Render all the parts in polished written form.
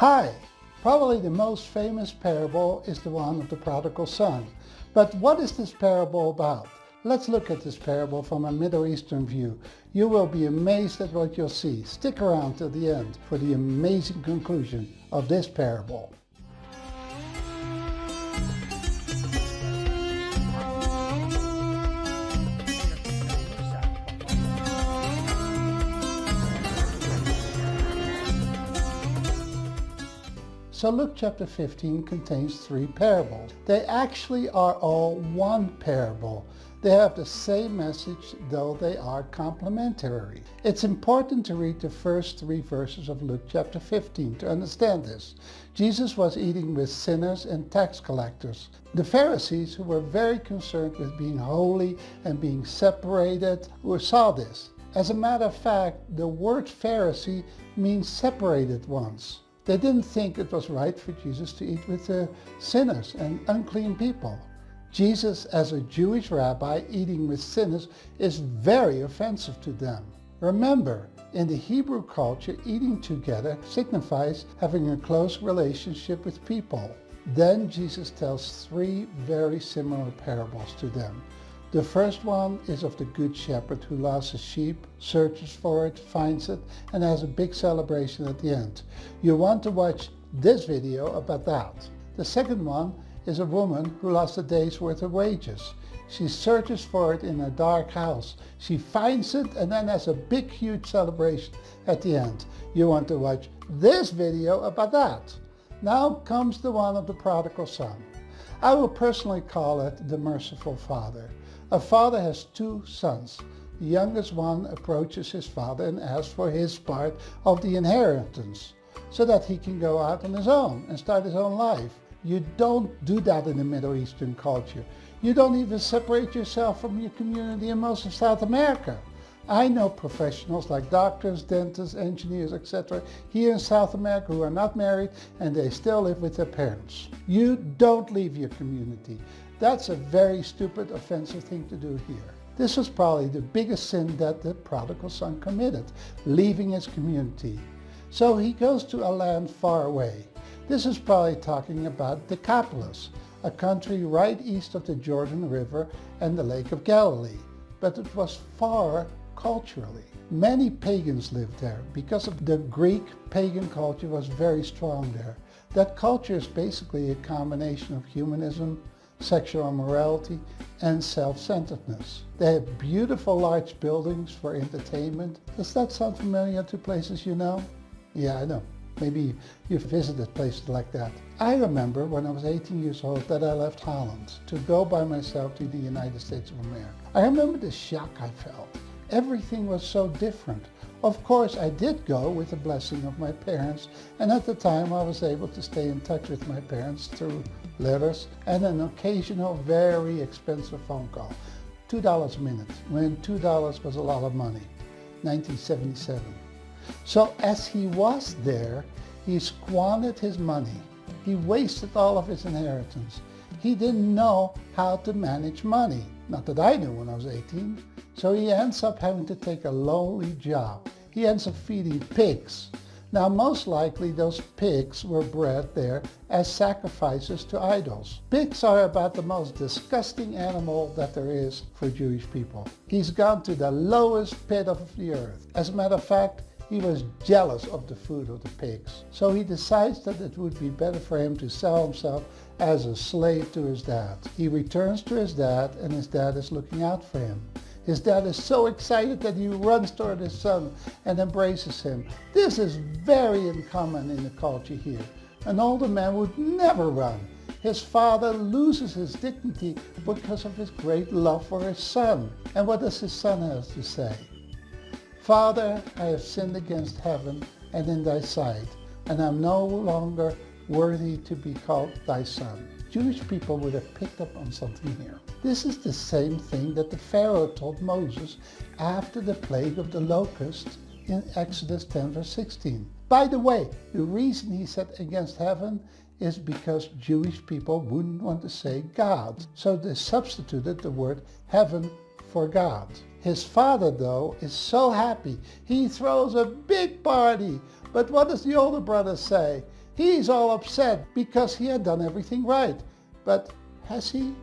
Hi! Probably the most famous parable is the one of the prodigal son. But what is this parable about? Let's look at this parable from a Middle Eastern view. You will be amazed at what you'll see. Stick around till the end for the amazing conclusion of this parable. So Luke chapter 15 contains 3 parables. They actually are all one parable. They have the same message, though they are complementary. It's important to read the first 3 verses of Luke chapter 15 to understand this. Jesus was eating with sinners and tax collectors. The Pharisees, who were very concerned with being holy and being separated, saw this. As a matter of fact, the word Pharisee means separated ones. They didn't think it was right for Jesus to eat with the sinners and unclean people. Jesus, as a Jewish rabbi, eating with sinners is very offensive to them. Remember, in the Hebrew culture, eating together signifies having a close relationship with people. Then Jesus tells 3 very similar parables to them. The first one is of the good shepherd who lost a sheep, searches for it, finds it, and has a big celebration at the end. You want to watch this video about that. The second one is a woman who lost a day's worth of wages. She searches for it in a dark house. She finds it and then has a big, huge celebration at the end. You want to watch this video about that. Now comes the one of the prodigal son. I will personally call it the merciful father. A father has 2 sons. The youngest one approaches his father and asks for his part of the inheritance so that he can go out on his own and start his own life. You don't do that in the Middle Eastern culture. You don't even separate yourself from your community in most of South America. I know professionals like doctors, dentists, engineers, etc. here in South America who are not married and they still live with their parents. You don't leave your community. That's a very stupid, offensive thing to do here. This was probably the biggest sin that the prodigal son committed, leaving his community. So he goes to a land far away. This is probably talking about Decapolis, a country right east of the Jordan River and the Lake of Galilee. But it was far culturally. Many pagans lived there because of the Greek pagan culture was very strong there. That culture is basically a combination of humanism, sexual immorality, and self-centeredness. They have beautiful large buildings for entertainment. Does that sound familiar to places you know? Yeah, I know. Maybe you've visited places like that. I remember when I was 18 years old that I left Holland to go by myself to the United States of America. I remember the shock I felt. Everything was so different. Of course, I did go with the blessing of my parents, and at the time I was able to stay in touch with my parents through letters and an occasional very expensive phone call. $2 a minute, when $2 was a lot of money, 1977. So as he was there, he squandered his money. He wasted all of his inheritance. He didn't know how to manage money. Not that I knew when I was 18. So he ends up having to take a lowly job. He ends up feeding pigs. Now, most likely those pigs were bred there as sacrifices to idols. Pigs are about the most disgusting animal that there is for Jewish people. He's gone to the lowest pit of the earth. As a matter of fact, he was jealous of the food of the pigs. So he decides that it would be better for him to sell himself as a slave to his dad. He returns to his dad and his dad is looking out for him. His dad is so excited that he runs toward his son and embraces him. This is very uncommon in the culture here. An older man would never run. His father loses his dignity because of his great love for his son. And what does his son have to say? Father, I have sinned against heaven and in thy sight, and I'm no longer worthy to be called thy son. Jewish people would have picked up on something here. This is the same thing that the Pharaoh told Moses after the plague of the locusts in Exodus 10 verse 16. By the way, the reason he said against heaven is because Jewish people wouldn't want to say God. So they substituted the word heaven for God. His father, though, is so happy. He throws a big party. But what does the older brother say? He's all upset because he had done everything right. But has he?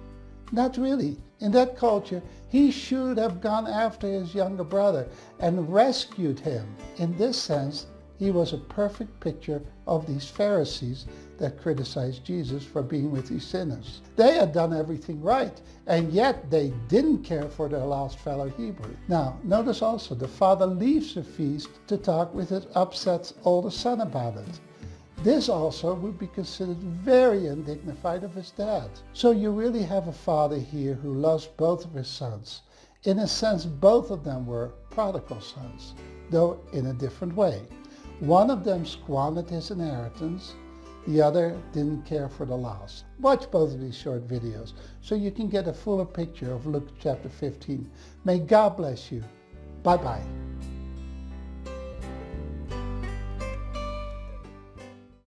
Not really. In that culture, he should have gone after his younger brother and rescued him. In this sense, he was a perfect picture of these Pharisees that criticized Jesus for being with these sinners. They had done everything right, and yet they didn't care for their lost fellow Hebrew. Now, notice also the father leaves the feast to talk with his upset older son about it. This also would be considered very undignified of his dad. So you really have a father here who loves both of his sons. In a sense, both of them were prodigal sons, though in a different way. One of them squandered his inheritance, the other didn't care for the lost. Watch both of these short videos so you can get a fuller picture of Luke chapter 15. May God bless you. Bye-bye.